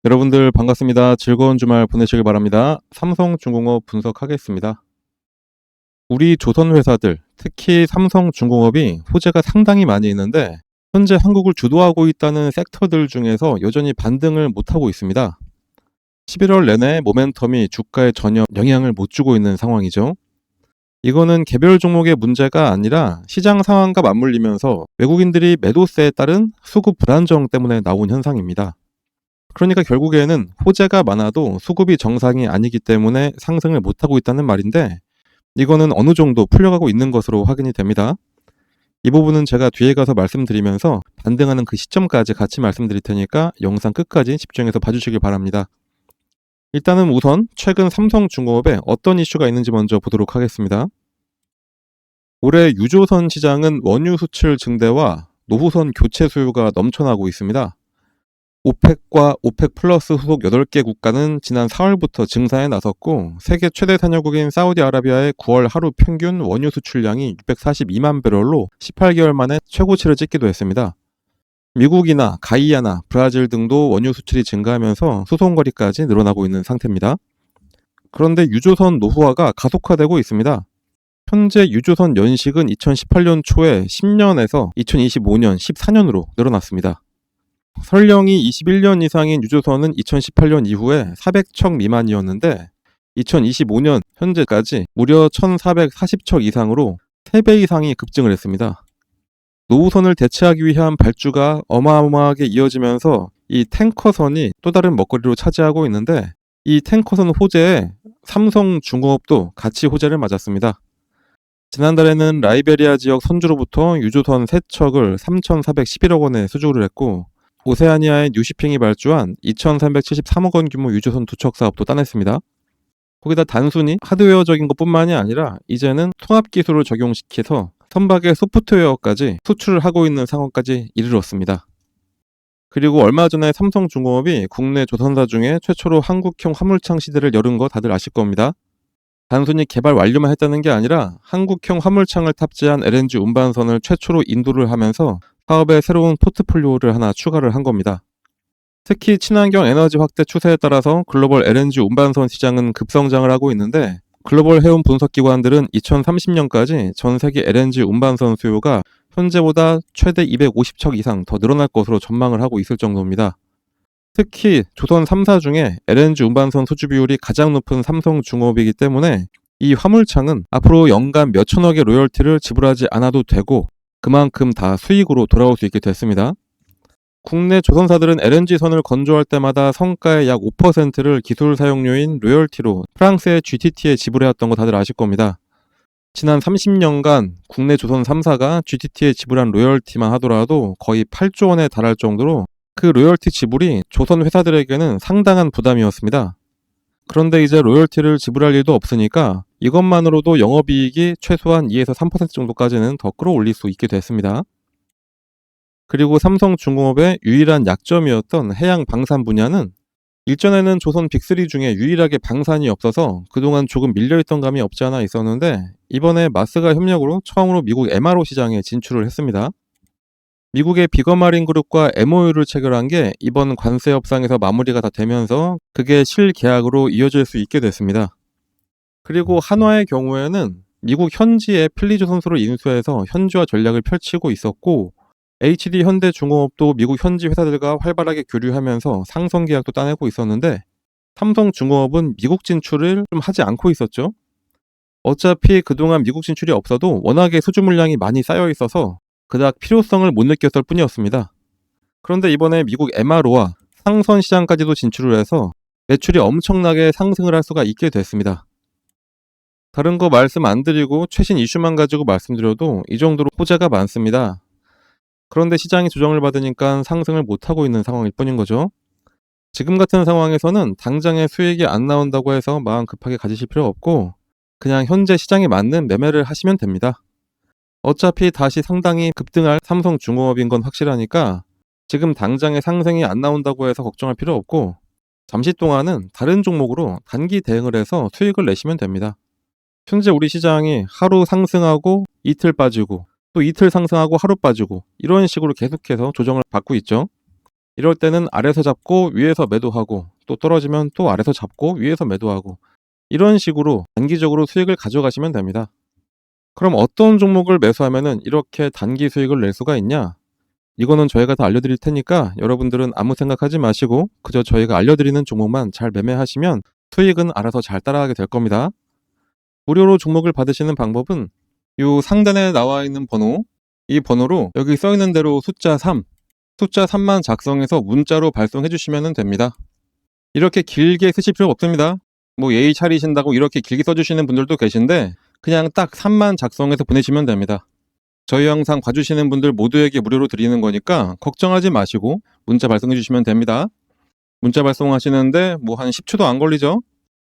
여러분들 반갑습니다. 즐거운 주말 보내시길 바랍니다. 삼성중공업 분석하겠습니다. 우리 조선 회사들, 특히 삼성중공업이 호재가 상당히 많이 있는데 현재 한국을 주도하고 있다는 섹터들 중에서 여전히 반등을 못하고 있습니다. 11월 내내 모멘텀이 주가에 전혀 영향을 못 주고 있는 상황이죠. 이거는 개별 종목의 문제가 아니라 시장 상황과 맞물리면서 외국인들이 매도세에 따른 수급 불안정 때문에 나온 현상입니다. 그러니까 결국에는 호재가 많아도 수급이 정상이 아니기 때문에 상승을 못하고 있다는 말인데 이거는 어느 정도 풀려가고 있는 것으로 확인이 됩니다. 이 부분은 제가 뒤에 가서 말씀드리면서 반등하는 그 시점까지 같이 말씀드릴 테니까 영상 끝까지 집중해서 봐주시길 바랍니다. 일단은 우선 최근 삼성중공업에 어떤 이슈가 있는지 먼저 보도록 하겠습니다. 올해 유조선 시장은 원유 수출 증대와 노후선 교체 수요가 넘쳐나고 있습니다. 오펙과 오펙 플러스 소속 8개 국가는 지난 4월부터 증사에 나섰고 세계 최대 산油국인 사우디아라비아의 9월 하루 평균 원유 수출량이 642만 배럴로 18개월 만에 최고치를 찍기도 했습니다. 미국이나 가이아나 브라질 등도 원유 수출이 증가하면서 수송거리까지 늘어나고 있는 상태입니다. 그런데 유조선 노후화가 가속화되고 있습니다. 현재 유조선 연식은 2018년 초에 10년에서 2025년 14년으로 늘어났습니다. 설령이 21년 이상인 유조선은 2018년 이후에 400척 미만이었는데 2025년 현재까지 무려 1440척 이상으로 3배 이상이 급증을 했습니다. 노후선을 대체하기 위한 발주가 어마어마하게 이어지면서 이 탱커선이 또 다른 먹거리로 차지하고 있는데 이 탱커선 호재에 삼성중공업도 같이 호재를 맞았습니다. 지난달에는 라이베리아 지역 선주로부터 유조선 3척을 3,411억 원에 수주를 했고 오세아니아의 뉴시핑이 발주한 2,373억 원 규모 유조선 2척 사업도 따냈습니다. 거기다 단순히 하드웨어적인 것뿐만이 아니라 이제는 통합 기술을 적용시켜서 선박의 소프트웨어까지 수출을 하고 있는 상황까지 이르렀습니다. 그리고 얼마 전에 삼성중공업이 국내 조선사 중에 최초로 한국형 화물창 시대를 열은 거 다들 아실 겁니다. 단순히 개발 완료만 했다는 게 아니라 한국형 화물창을 탑재한 LNG 운반선을 최초로 인도를 하면서 사업에 새로운 포트폴리오를 하나 추가를 한 겁니다. 특히 친환경 에너지 확대 추세에 따라서 글로벌 LNG 운반선 시장은 급성장을 하고 있는데 글로벌 해운 분석 기관들은 2030년까지 전 세계 LNG 운반선 수요가 현재보다 최대 250척 이상 더 늘어날 것으로 전망을 하고 있을 정도입니다. 특히 조선 3사 중에 LNG 운반선 수주 비율이 가장 높은 삼성중공업이기 때문에 이 화물창은 앞으로 연간 몇천억의 로열티를 지불하지 않아도 되고 그만큼 다 수익으로 돌아올 수 있게 됐습니다. 국내 조선사들은 LNG선을 건조할 때마다 성가의 약 5%를 기술 사용료인 로열티로 프랑스의 GTT에 지불해왔던 거 다들 아실 겁니다. 지난 30년간 국내 조선 3사가 GTT에 지불한 로열티만 하더라도 거의 8조 원에 달할 정도로 그 로열티 지불이 조선 회사들에게는 상당한 부담이었습니다. 그런데 이제 로열티를 지불할 일도 없으니까 이것만으로도 영업이익이 최소한 2에서 3% 정도까지는 더 끌어올릴 수 있게 됐습니다. 그리고 삼성중공업의 유일한 약점이었던 해양 방산 분야는 일전에는 조선 빅3 중에 유일하게 방산이 없어서 그동안 조금 밀려있던 감이 없지 않아 있었는데 이번에 마스가 협력으로 처음으로 미국 MRO 시장에 진출을 했습니다. 미국의 비거마린 그룹과 MOU를 체결한 게 이번 관세 협상에서 마무리가 다 되면서 그게 실계약으로 이어질 수 있게 됐습니다. 그리고 한화의 경우에는 미국 현지의 필리조선소를 인수해서 현지화 전략을 펼치고 있었고 HD 현대중공업도 미국 현지 회사들과 활발하게 교류하면서 상선 계약도 따내고 있었는데 삼성중공업은 미국 진출을 좀 하지 않고 있었죠. 어차피 그동안 미국 진출이 없어도 워낙에 수주 물량이 많이 쌓여 있어서 그닥 필요성을 못 느꼈을 뿐이었습니다. 그런데 이번에 미국 MRO와 상선 시장까지도 진출을 해서 매출이 엄청나게 상승을 할 수가 있게 됐습니다. 다른 거 말씀 안 드리고 최신 이슈만 가지고 말씀드려도 이 정도로 호재가 많습니다. 그런데 시장이 조정을 받으니까 상승을 못하고 있는 상황일 뿐인 거죠. 지금 같은 상황에서는 당장의 수익이 안 나온다고 해서 마음 급하게 가지실 필요 없고 그냥 현재 시장에 맞는 매매를 하시면 됩니다. 어차피 다시 상당히 급등할 삼성중공업인 건 확실하니까 지금 당장의 상승이 안 나온다고 해서 걱정할 필요 없고 잠시 동안은 다른 종목으로 단기 대응을 해서 수익을 내시면 됩니다. 현재 우리 시장이 하루 상승하고 이틀 빠지고 또 이틀 상승하고 하루 빠지고 이런 식으로 계속해서 조정을 받고 있죠. 이럴 때는 아래서 잡고 위에서 매도하고 또 떨어지면 또 아래서 잡고 위에서 매도하고 이런 식으로 단기적으로 수익을 가져가시면 됩니다. 그럼 어떤 종목을 매수하면은 이렇게 단기 수익을 낼 수가 있냐? 이거는 저희가 다 알려드릴 테니까 여러분들은 아무 생각하지 마시고 그저 저희가 알려드리는 종목만 잘 매매하시면 수익은 알아서 잘 따라가게 될 겁니다. 무료로 종목을 받으시는 방법은 이 상단에 나와 있는 번호, 이 번호로 여기 써 있는 대로 숫자 3만 작성해서 문자로 발송해 주시면 됩니다. 이렇게 길게 쓰실 필요 없습니다. 뭐 예의 차리신다고 이렇게 길게 써주시는 분들도 계신데 그냥 딱 3만 작성해서 보내시면 됩니다. 저희 영상 봐주시는 분들 모두에게 무료로 드리는 거니까 걱정하지 마시고 문자 발송해 주시면 됩니다. 문자 발송하시는데 뭐 한 10초도 안 걸리죠?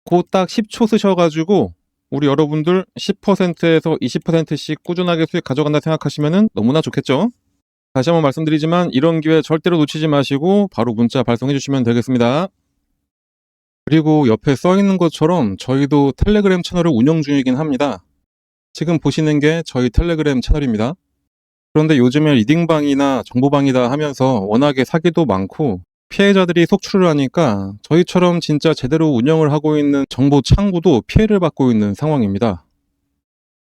그 딱 10초 쓰셔가지고 우리 여러분들 10%에서 20%씩 꾸준하게 수익 가져간다 생각하시면 너무나 좋겠죠? 다시 한번 말씀드리지만 이런 기회 절대로 놓치지 마시고 바로 문자 발송해 주시면 되겠습니다. 그리고 옆에 써 있는 것처럼 저희도 텔레그램 채널을 운영 중이긴 합니다. 지금 보시는 게 저희 텔레그램 채널입니다. 그런데 요즘에 리딩방이나 정보방이다 하면서 워낙에 사기도 많고 피해자들이 속출을 하니까 저희처럼 진짜 제대로 운영을 하고 있는 정보 창구도 피해를 받고 있는 상황입니다.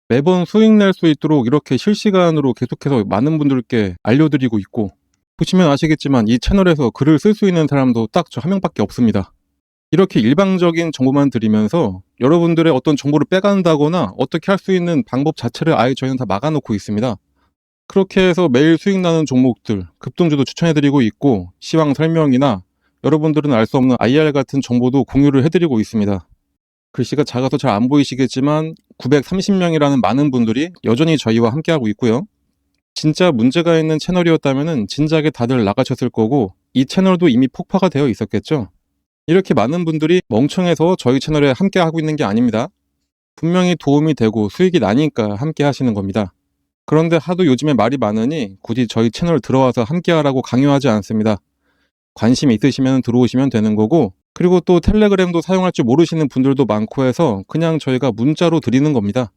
매번 수익 낼 수 있도록 이렇게 실시간으로 계속해서 많은 분들께 알려드리고 있고 보시면 아시겠지만 이 채널에서 글을 쓸 수 있는 사람도 딱 저 한 명밖에 없습니다. 이렇게 일방적인 정보만 드리면서 여러분들의 어떤 정보를 빼간다거나 어떻게 할 수 있는 방법 자체를 아예 저희는 다 막아놓고 있습니다. 그렇게 해서 매일 수익 나는 종목들 급등주도 추천해드리고 있고 시황 설명이나 여러분들은 알 수 없는 IR 같은 정보도 공유를 해드리고 있습니다. 글씨가 작아서 잘 안 보이시겠지만 930명이라는 많은 분들이 여전히 저희와 함께하고 있고요. 진짜 문제가 있는 채널이었다면 진작에 다들 나가셨을 거고 이 채널도 이미 폭파가 되어 있었겠죠. 이렇게 많은 분들이 멍청해서 저희 채널에 함께하고 있는 게 아닙니다. 분명히 도움이 되고 수익이 나니까 함께 하시는 겁니다. 그런데 하도 요즘에 말이 많으니 굳이 저희 채널 들어와서 함께하라고 강요하지 않습니다. 관심 있으시면 들어오시면 되는 거고 그리고 또 텔레그램도 사용할 줄 모르시는 분들도 많고 해서 그냥 저희가 문자로 드리는 겁니다.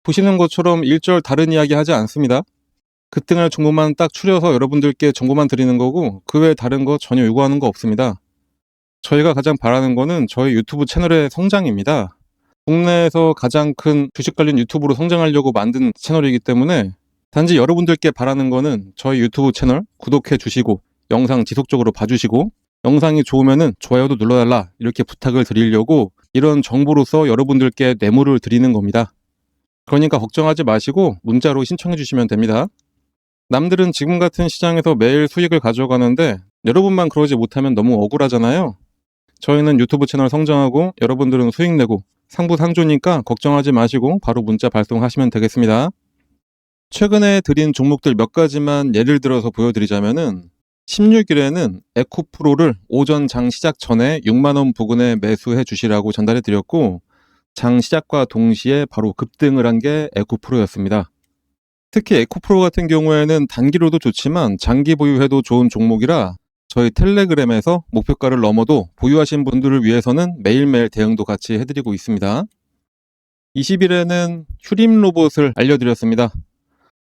보시는 것처럼 일절 다른 이야기 하지 않습니다. 급등할 정보만 딱 추려서 여러분들께 정보만 드리는 거고 그 외에 다른 거 전혀 요구하는 거 없습니다. 저희가 가장 바라는 거는 저희 유튜브 채널의 성장입니다. 국내에서 가장 큰 주식 관련 유튜브로 성장하려고 만든 채널이기 때문에 단지 여러분들께 바라는 거는 저희 유튜브 채널 구독해 주시고 영상 지속적으로 봐주시고 영상이 좋으면은 좋아요도 눌러달라 이렇게 부탁을 드리려고 이런 정보로서 여러분들께 뇌물을 드리는 겁니다. 그러니까 걱정하지 마시고 문자로 신청해 주시면 됩니다. 남들은 지금 같은 시장에서 매일 수익을 가져가는데 여러분만 그러지 못하면 너무 억울하잖아요. 저희는 유튜브 채널 성장하고 여러분들은 수익 내고 상부상조니까 걱정하지 마시고 바로 문자 발송하시면 되겠습니다. 최근에 드린 종목들 몇 가지만 예를 들어서 보여드리자면은 16일에는 에코프로를 오전 장 시작 전에 6만원 부근에 매수해 주시라고 전달해 드렸고 장 시작과 동시에 바로 급등을 한 게 에코프로였습니다. 특히 에코프로 같은 경우에는 단기로도 좋지만 장기 보유해도 좋은 종목이라 저희 텔레그램에서 목표가를 넘어도 보유하신 분들을 위해서는 매일매일 대응도 같이 해드리고 있습니다. 20일에는 휴림 로봇을 알려드렸습니다.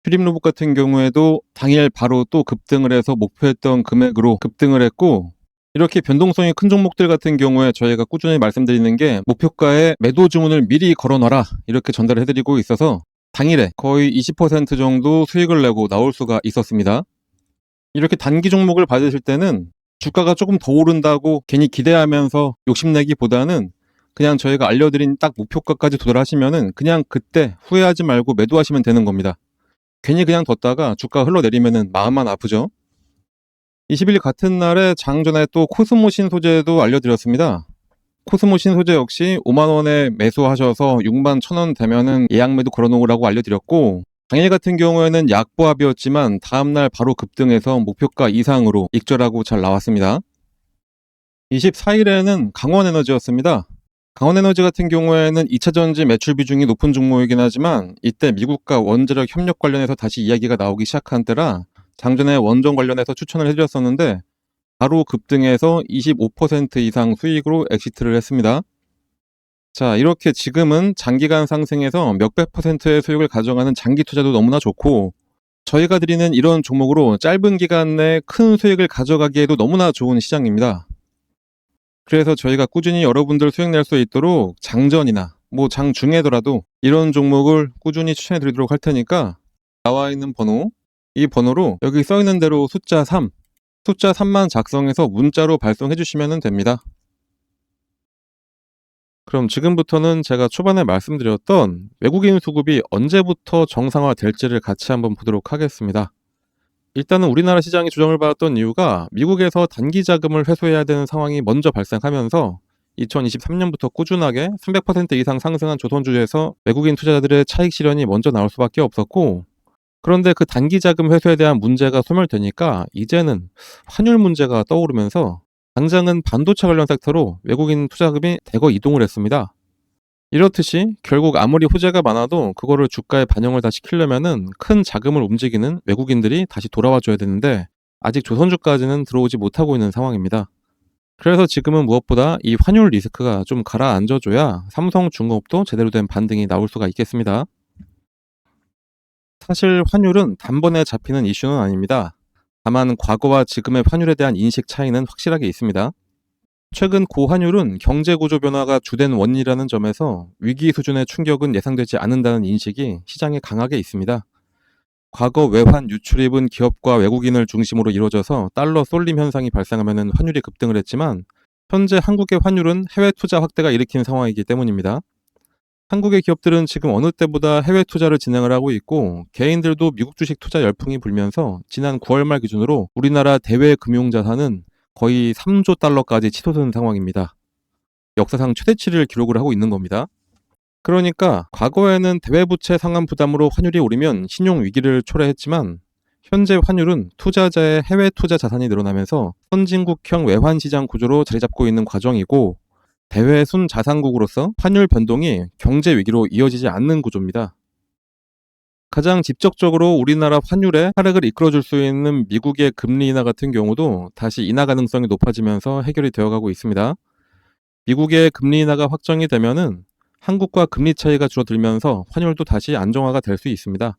휴림 로봇 같은 경우에도 당일 바로 또 급등을 해서 목표했던 금액으로 급등을 했고 이렇게 변동성이 큰 종목들 같은 경우에 저희가 꾸준히 말씀드리는 게 목표가에 매도 주문을 미리 걸어놔라 이렇게 전달을 해드리고 있어서 당일에 거의 20% 정도 수익을 내고 나올 수가 있었습니다. 이렇게 단기 종목을 받으실 때는 주가가 조금 더 오른다고 괜히 기대하면서 욕심내기보다는 그냥 저희가 알려드린 딱 목표가까지 도달하시면은 그냥 그때 후회하지 말고 매도하시면 되는 겁니다. 괜히 그냥 뒀다가 주가 흘러내리면은 마음만 아프죠. 20일 같은 날에 장전에 또 코스모 신소재도 알려드렸습니다. 코스모 신소재 역시 5만원에 매수하셔서 6만 1,000원 되면은 예약 매도 걸어놓으라고 알려드렸고 당일 같은 경우에는 약보합이었지만 다음날 바로 급등해서 목표가 이상으로 익절하고 잘 나왔습니다. 24일에는 강원에너지였습니다. 강원에너지 같은 경우에는 2차전지 매출 비중이 높은 종목이긴 하지만 이때 미국과 원자력 협력 관련해서 다시 이야기가 나오기 시작한 때라 장전에 원전 관련해서 추천을 해드렸었는데 바로 급등해서 25% 이상 수익으로 엑시트를 했습니다. 자, 이렇게 지금은 장기간 상승해서 몇백 %의 수익을 가져가는 장기 투자도 너무나 좋고 저희가 드리는 이런 종목으로 짧은 기간 내에 큰 수익을 가져가기에도 너무나 좋은 시장입니다. 그래서 저희가 꾸준히 여러분들 수익 낼 수 있도록 장전이나 장중에더라도 이런 종목을 꾸준히 추천해 드리도록 할 테니까 나와 있는 번호, 이 번호로 여기 써 있는 대로 숫자 3만 작성해서 문자로 발송해 주시면 됩니다. 그럼 지금부터는 제가 초반에 말씀드렸던 외국인 수급이 언제부터 정상화 될지를 같이 한번 보도록 하겠습니다. 일단은 우리나라 시장이 조정을 받았던 이유가 미국에서 단기 자금을 회수해야 되는 상황이 먼저 발생하면서 2023년부터 꾸준하게 300% 이상 상승한 조선주에서 외국인 투자자들의 차익 실현이 먼저 나올 수밖에 없었고, 그런데 그 단기 자금 회수에 대한 문제가 소멸되니까 이제는 환율 문제가 떠오르면서 당장은 반도체 관련 섹터로 외국인 투자금이 대거 이동을 했습니다. 이렇듯이 결국 아무리 호재가 많아도 그거를 주가에 반영을 다 시키려면은 큰 자금을 움직이는 외국인들이 다시 돌아와 줘야 되는데 아직 조선주까지는 들어오지 못하고 있는 상황입니다. 그래서 지금은 무엇보다 이 환율 리스크가 좀 가라앉아줘야 삼성중공업도 제대로 된 반등이 나올 수가 있겠습니다. 사실 환율은 단번에 잡히는 이슈는 아닙니다. 다만 과거와 지금의 환율에 대한 인식 차이는 확실하게 있습니다. 최근 고환율은 경제구조 변화가 주된 원인이라는 점에서 위기 수준의 충격은 예상되지 않는다는 인식이 시장에 강하게 있습니다. 과거 외환 유출입은 기업과 외국인을 중심으로 이루어져서 달러 쏠림 현상이 발생하면 환율이 급등을 했지만 현재 한국의 환율은 해외 투자 확대가 일으킨 상황이기 때문입니다. 한국의 기업들은 지금 어느 때보다 해외 투자를 진행을 하고 있고 개인들도 미국 주식 투자 열풍이 불면서 지난 9월 말 기준으로 우리나라 대외 금융자산은 거의 3조 달러까지 치솟은 상황입니다. 역사상 최대치를 기록을 하고 있는 겁니다. 그러니까 과거에는 대외부채 상환 부담으로 환율이 오르면 신용 위기를 초래했지만 현재 환율은 투자자의 해외 투자 자산이 늘어나면서 선진국형 외환 시장 구조로 자리 잡고 있는 과정이고 대외 순자산국으로서 환율 변동이 경제 위기로 이어지지 않는 구조입니다. 가장 직접적으로 우리나라 환율의 하락을 이끌어줄 수 있는 미국의 금리 인하 같은 경우도 다시 인하 가능성이 높아지면서 해결이 되어가고 있습니다. 미국의 금리 인하가 확정이 되면은 한국과 금리 차이가 줄어들면서 환율도 다시 안정화가 될 수 있습니다.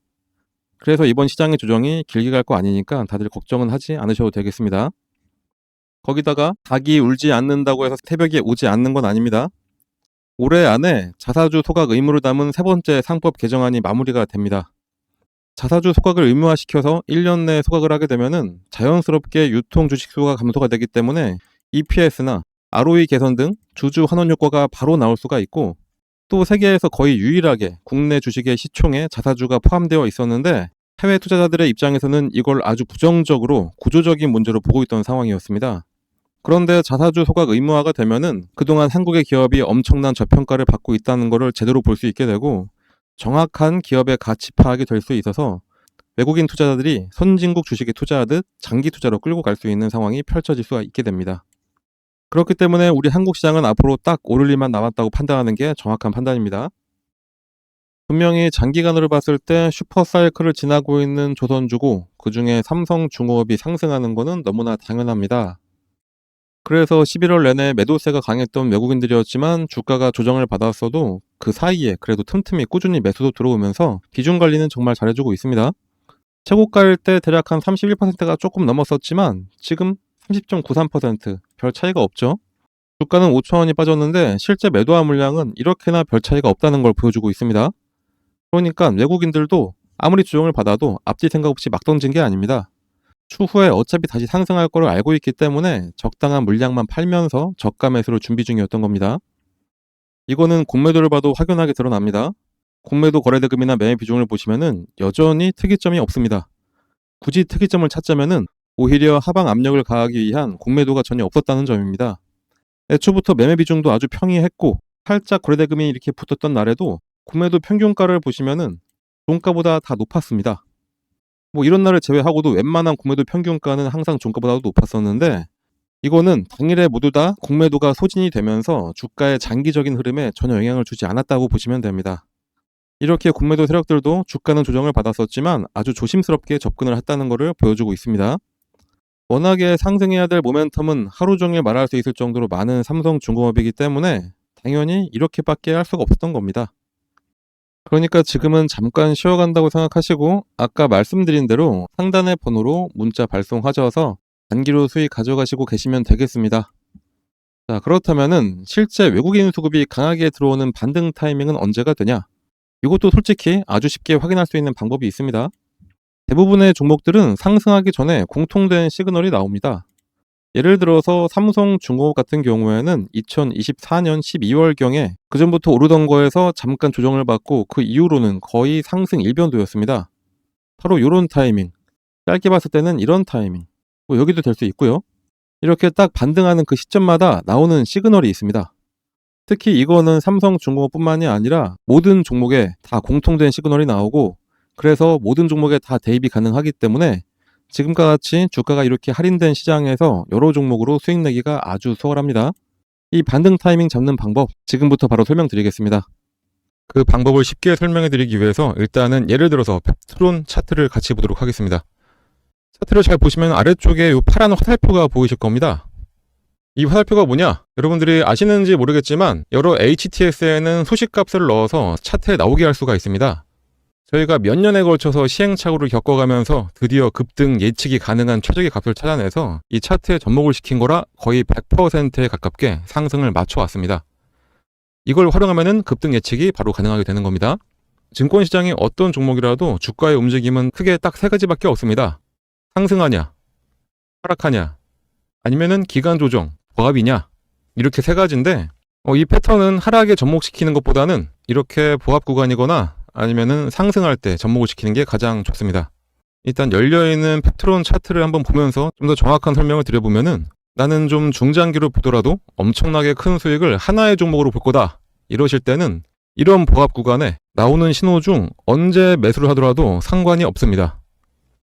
그래서 이번 시장의 조정이 길게 갈 거 아니니까 다들 걱정은 하지 않으셔도 되겠습니다. 거기다가 닭이 울지 않는다고 해서 새벽에 오지 않는 건 아닙니다. 올해 안에 자사주 소각 의무를 담은 세 번째 상법 개정안이 마무리가 됩니다. 자사주 소각을 의무화시켜서 1년 내에 소각을 하게 되면은 자연스럽게 유통 주식 수가 감소가 되기 때문에 EPS나 ROE 개선 등 주주 환원 효과가 바로 나올 수가 있고, 또 세계에서 거의 유일하게 국내 주식의 시총에 자사주가 포함되어 있었는데 해외 투자자들의 입장에서는 이걸 아주 부정적으로 구조적인 문제로 보고 있던 상황이었습니다. 그런데 자사주 소각 의무화가 되면은 그동안 한국의 기업이 엄청난 저평가를 받고 있다는 것을 제대로 볼 수 있게 되고 정확한 기업의 가치 파악이 될 수 있어서 외국인 투자자들이 선진국 주식에 투자하듯 장기 투자로 끌고 갈 수 있는 상황이 펼쳐질 수가 있게 됩니다. 그렇기 때문에 우리 한국 시장은 앞으로 딱 오를 일만 남았다고 판단하는 게 정확한 판단입니다. 분명히 장기간으로 봤을 때 슈퍼사이클을 지나고 있는 조선주고 그중에 삼성중공업이 상승하는 것은 너무나 당연합니다. 그래서 11월 내내 매도세가 강했던 외국인들이었지만 주가가 조정을 받았어도 그 사이에 그래도 틈틈이 꾸준히 매수도 들어오면서 비중 관리는 정말 잘해주고 있습니다. 최고가일 때 대략 한 31%가 조금 넘었었지만 지금 30.93%, 별 차이가 없죠. 주가는 5천원이 빠졌는데 실제 매도한 물량은 이렇게나 별 차이가 없다는 걸 보여주고 있습니다. 그러니까 외국인들도 아무리 조정을 받아도 앞뒤 생각 없이 막 던진 게 아닙니다. 추후에 어차피 다시 상승할 거를 알고 있기 때문에 적당한 물량만 팔면서 저가 매수를 준비 중이었던 겁니다. 이거는 공매도를 봐도 확연하게 드러납니다. 공매도 거래대금이나 매매 비중을 보시면은 여전히 특이점이 없습니다. 굳이 특이점을 찾자면은 오히려 하방 압력을 가하기 위한 공매도가 전혀 없었다는 점입니다. 애초부터 매매 비중도 아주 평이했고 살짝 거래대금이 이렇게 붙었던 날에도 공매도 평균가를 보시면은 종가보다 다 높았습니다. 이런 날을 제외하고도 웬만한 공매도 평균가는 항상 종가보다도 높았었는데 이거는 당일에 모두 다 공매도가 소진이 되면서 주가의 장기적인 흐름에 전혀 영향을 주지 않았다고 보시면 됩니다. 이렇게 공매도 세력들도 주가는 조정을 받았었지만 아주 조심스럽게 접근을 했다는 것을 보여주고 있습니다. 워낙에 상승해야 될 모멘텀은 하루 종일 말할 수 있을 정도로 많은 삼성중공업이기 때문에 당연히 이렇게밖에 할 수가 없었던 겁니다. 그러니까 지금은 잠깐 쉬어간다고 생각하시고 아까 말씀드린 대로 상단의 번호로 문자 발송하셔서 단기로 수익 가져가시고 계시면 되겠습니다. 자, 그렇다면은 실제 외국인 수급이 강하게 들어오는 반등 타이밍은 언제가 되냐? 이것도 솔직히 아주 쉽게 확인할 수 있는 방법이 있습니다. 대부분의 종목들은 상승하기 전에 공통된 시그널이 나옵니다. 예를 들어서 삼성중공업 같은 경우에는 2024년 12월경에 그전부터 오르던 거에서 잠깐 조정을 받고 그 이후로는 거의 상승 일변도였습니다. 바로 이런 타이밍, 짧게 봤을 때는 이런 타이밍, 뭐 여기도 될 수 있고요. 이렇게 딱 반등하는 그 시점마다 나오는 시그널이 있습니다. 특히 이거는 삼성중공업뿐만이 아니라 모든 종목에 다 공통된 시그널이 나오고, 그래서 모든 종목에 다 대입이 가능하기 때문에 지금과 같이 주가가 이렇게 할인된 시장에서 여러 종목으로 수익 내기가 아주 수월합니다. 이 반등 타이밍 잡는 방법 지금부터 바로 설명드리겠습니다. 그 방법을 쉽게 설명해 드리기 위해서 일단은 예를 들어서 펩트론 차트를 같이 보도록 하겠습니다. 차트를 잘 보시면 아래쪽에 이 파란 화살표가 보이실 겁니다. 이 화살표가 뭐냐? 여러분들이 아시는지 모르겠지만 여러 HTS에는 소식값을 넣어서 차트에 나오게 할 수가 있습니다. 저희가 몇 년에 걸쳐서 시행착오를 겪어가면서 드디어 급등 예측이 가능한 최적의 값을 찾아내서 이 차트에 접목을 시킨 거라 거의 100%에 가깝게 상승을 맞춰왔습니다. 이걸 활용하면 급등 예측이 바로 가능하게 되는 겁니다. 증권시장의 어떤 종목이라도 주가의 움직임은 크게 딱 세 가지밖에 없습니다. 상승하냐, 하락하냐, 아니면은 기간 조정, 보합이냐, 이렇게 세 가지인데 이 패턴은 하락에 접목시키는 것보다는 이렇게 보합 구간이거나 아니면은 상승할 때 접목을 시키는 게 가장 좋습니다. 일단 열려있는 펩트론 차트를 한번 보면서 좀 더 정확한 설명을 드려보면은 나는 좀 중장기로 보더라도 엄청나게 큰 수익을 하나의 종목으로 볼 거다, 이러실 때는 이런 보합 구간에 나오는 신호 중 언제 매수를 하더라도 상관이 없습니다.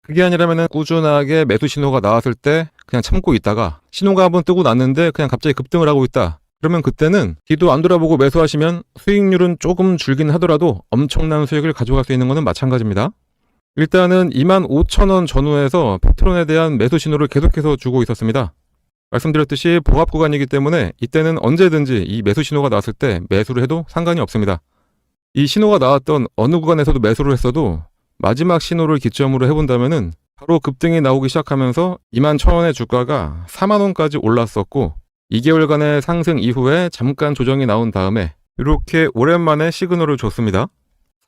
그게 아니라면은 꾸준하게 매수 신호가 나왔을 때 그냥 참고 있다가 신호가 한번 뜨고 났는데 그냥 갑자기 급등을 하고 있다, 그러면 그때는 뒤도 안 돌아보고 매수하시면 수익률은 조금 줄긴 하더라도 엄청난 수익을 가져갈 수 있는 것은 마찬가지입니다. 일단은 25,000원 전후에서 펩트론에 대한 매수 신호를 계속해서 주고 있었습니다. 말씀드렸듯이 보합 구간이기 때문에 이때는 언제든지 이 매수 신호가 나왔을 때 매수를 해도 상관이 없습니다. 이 신호가 나왔던 어느 구간에서도 매수를 했어도 마지막 신호를 기점으로 해본다면은 바로 급등이 나오기 시작하면서 21,000원의 주가가 40,000원까지 올랐었고 2개월간의 상승 이후에 잠깐 조정이 나온 다음에 이렇게 오랜만에 시그널을 줬습니다.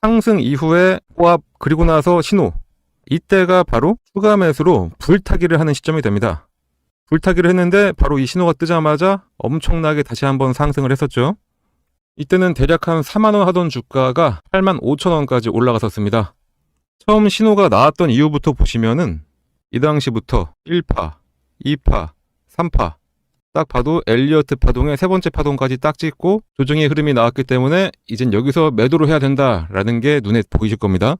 상승 이후에 보합, 그리고 나서 신호, 이때가 바로 추가 매수로 불타기를 하는 시점이 됩니다. 불타기를 했는데 바로 이 신호가 뜨자마자 엄청나게 다시 한번 상승을 했었죠. 이때는 대략 한 40,000원 하던 주가가 85,000원까지 올라갔었습니다. 처음 신호가 나왔던 이후부터 보시면은 이 당시부터 1파, 2파, 3파 딱 봐도 엘리어트 파동의 세 번째 파동까지 딱 찍고 조정의 흐름이 나왔기 때문에 이젠 여기서 매도를 해야 된다라는 게 눈에 보이실 겁니다.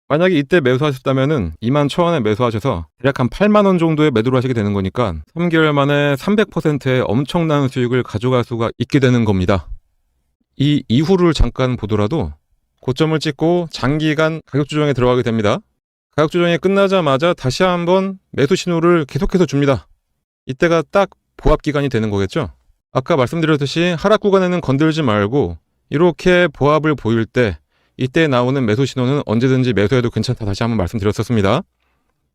만약에 이때 매수하셨다면은 21,000원에 매수하셔서 대략 한 80,000원 정도의 매도를 하시게 되는 거니까 3개월 만에 300%의 엄청난 수익을 가져갈 수가 있게 되는 겁니다. 이 이후를 잠깐 보더라도 고점을 찍고 장기간 가격 조정에 들어가게 됩니다. 가격 조정이 끝나자마자 다시 한번 매수 신호를 계속해서 줍니다. 이때가 딱 보합 기간이 되는 거겠죠. 아까 말씀드렸듯이 하락 구간에는 건들지 말고 이렇게 보합을 보일 때 이때 나오는 매수 신호는 언제든지 매수해도 괜찮다, 다시 한번 말씀드렸었습니다.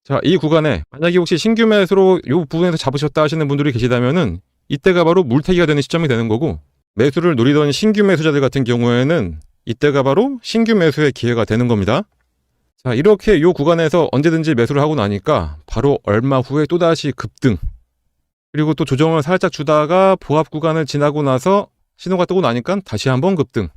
자, 이 구간에 만약에 혹시 신규 매수로 이 부분에서 잡으셨다 하시는 분들이 계시다면은 이때가 바로 물타기가 되는 시점이 되는 거고, 매수를 노리던 신규 매수자들 같은 경우에는 이때가 바로 신규 매수의 기회가 되는 겁니다. 자, 이렇게 이 구간에서 언제든지 매수를 하고 나니까 바로 얼마 후에 또다시 급등, 그리고 또 조정을 살짝 주다가 보합 구간을 지나고 나서 신호가 뜨고 나니까 다시 한번 급등.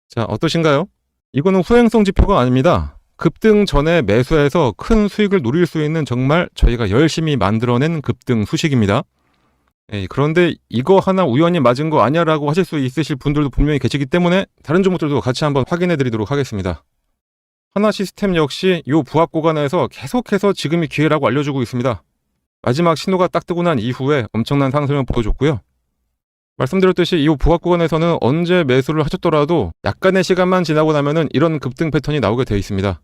자, 어떠신가요? 이거는 후행성 지표가 아닙니다. 급등 전에 매수해서 큰 수익을 노릴 수 있는 정말 저희가 열심히 만들어낸 급등 수식입니다. 그런데 이거 하나 우연히 맞은 거 아니야 라고 하실 수 있으실 분들도 분명히 계시기 때문에 다른 종목들도 같이 한번 확인해 드리도록 하겠습니다. 하나시스템 역시 이 부합 구간에서 계속해서 지금이 기회라고 알려주고 있습니다. 마지막 신호가 딱 뜨고 난 이후에 엄청난 상승을 보여줬고요. 말씀드렸듯이 이 부합 구간에서는 언제 매수를 하셨더라도 약간의 시간만 지나고 나면은 이런 급등 패턴이 나오게 되어 있습니다.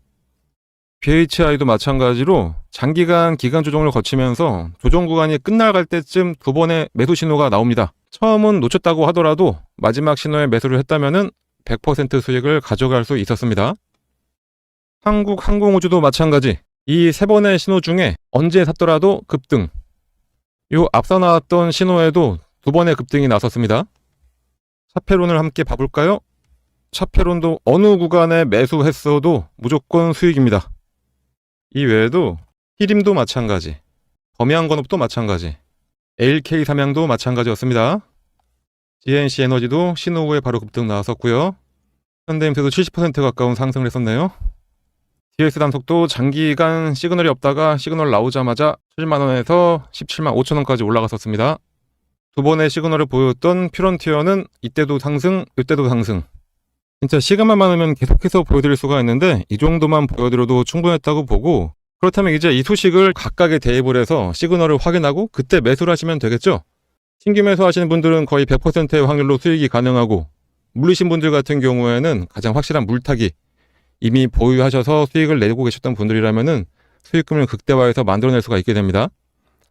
BHI도 마찬가지로 장기간 기간 조정을 거치면서 조정 구간이 끝나갈 때쯤 두 번의 매수 신호가 나옵니다. 처음은 놓쳤다고 하더라도 마지막 신호에 매수를 했다면은 100% 수익을 가져갈 수 있었습니다. 한국항공우주도 마찬가지. 이 3번의 신호 중에 언제 샀더라도 급등. 요 앞서 나왔던 신호에도 2번의 급등이 나섰습니다. 차페론을 함께 봐볼까요? 차페론도 어느 구간에 매수했어도 무조건 수익입니다. 이 외에도 히림도 마찬가지, 범양건업도 마찬가지, LK 삼양도 마찬가지였습니다. GNC 에너지도 신호 후에 바로 급등 나왔었고요. 현대임수도 70% 가까운 상승을 했었네요. DS 단속도 장기간 시그널이 없다가 시그널 나오자마자 7만원에서 17만 5천원까지 올라갔었습니다. 2번의 시그널을 보였던 퓨런티어는 이때도 상승, 이때도 상승. 진짜 시간만 많으면 계속해서 보여드릴 수가 있는데 이 정도만 보여드려도 충분했다고 보고, 그렇다면 이제 이 소식을 각각에 대입을 해서 시그널을 확인하고 그때 매수를 하시면 되겠죠. 신규 매수하시는 분들은 거의 100%의 확률로 수익이 가능하고, 물리신 분들 같은 경우에는 가장 확실한 물타기, 이미 보유하셔서 수익을 내고 계셨던 분들이라면은 수익금을 극대화해서 만들어낼 수가 있게 됩니다.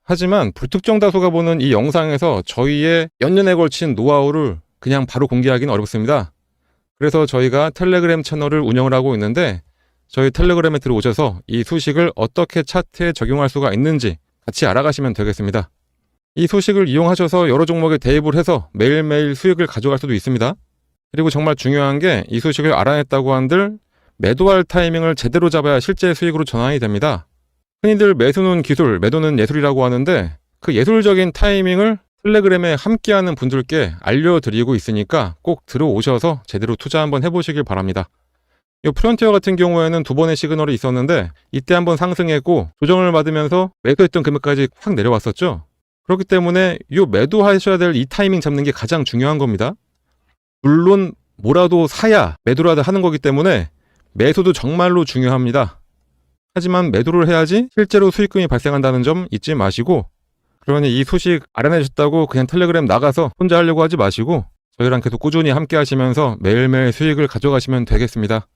하지만 불특정 다수가 보는 이 영상에서 저희의 몇 년에 걸친 노하우를 그냥 바로 공개하기는 어렵습니다. 그래서 저희가 텔레그램 채널을 운영을 하고 있는데, 저희 텔레그램에 들어오셔서 이 소식을 어떻게 차트에 적용할 수가 있는지 같이 알아가시면 되겠습니다. 이 소식을 이용하셔서 여러 종목에 대입을 해서 매일매일 수익을 가져갈 수도 있습니다. 그리고 정말 중요한 게, 이 소식을 알아냈다고 한들 매도할 타이밍을 제대로 잡아야 실제 수익으로 전환이 됩니다. 흔히들 매수는 기술, 매도는 예술이라고 하는데, 그 예술적인 타이밍을 텔레그램에 함께하는 분들께 알려드리고 있으니까 꼭 들어오셔서 제대로 투자 한번 해보시길 바랍니다. 이 프론티어 같은 경우에는 2번의 시그널이 있었는데 이때 한번 상승했고 조정을 받으면서 매도했던 금액까지 확 내려왔었죠. 그렇기 때문에 이 매도하셔야 될 이 타이밍 잡는 게 가장 중요한 겁니다. 물론 뭐라도 사야 매도라도 하는 거기 때문에 매수도 정말로 중요합니다. 하지만 매도를 해야지 실제로 수익금이 발생한다는 점 잊지 마시고, 그러니 이 소식 알아내셨다고 그냥 텔레그램 나가서 혼자 하려고 하지 마시고 저희랑 계속 꾸준히 함께 하시면서 매일매일 수익을 가져가시면 되겠습니다.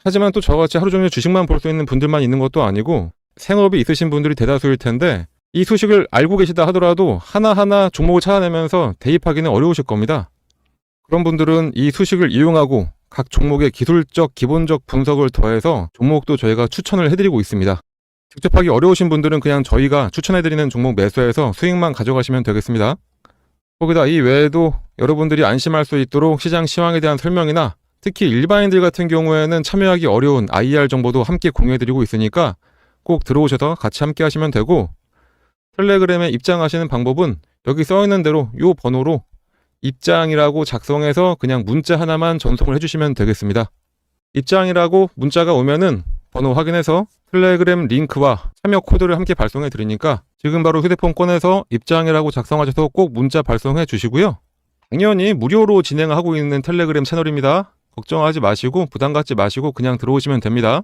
하지만 또 저같이 하루 종일 주식만 볼 수 있는 분들만 있는 것도 아니고 생업이 있으신 분들이 대다수일 텐데, 이 소식을 알고 계시다 하더라도 하나하나 종목을 찾아내면서 대입하기는 어려우실 겁니다. 그런 분들은 이 소식을 이용하고 각 종목의 기술적, 기본적 분석을 더해서 종목도 저희가 추천을 해드리고 있습니다. 직접 하기 어려우신 분들은 그냥 저희가 추천해드리는 종목 매수해서 수익만 가져가시면 되겠습니다. 거기다 이 외에도 여러분들이 안심할 수 있도록 시장 시황에 대한 설명이나 특히 일반인들 같은 경우에는 참여하기 어려운 IR 정보도 함께 공유해드리고 있으니까 꼭 들어오셔서 같이 함께 하시면 되고, 텔레그램에 입장하시는 방법은 여기 써있는 대로 이 번호로 입장이라고 작성해서 그냥 문자 하나만 전송을 해주시면 되겠습니다. 입장이라고 문자가 오면은 번호 확인해서 텔레그램 링크와 참여 코드를 함께 발송해 드리니까 지금 바로 휴대폰 꺼내서 입장이라고 작성하셔서 꼭 문자 발송해 주시고요. 당연히 무료로 진행하고 있는 텔레그램 채널입니다. 걱정하지 마시고 부담 갖지 마시고 그냥 들어오시면 됩니다.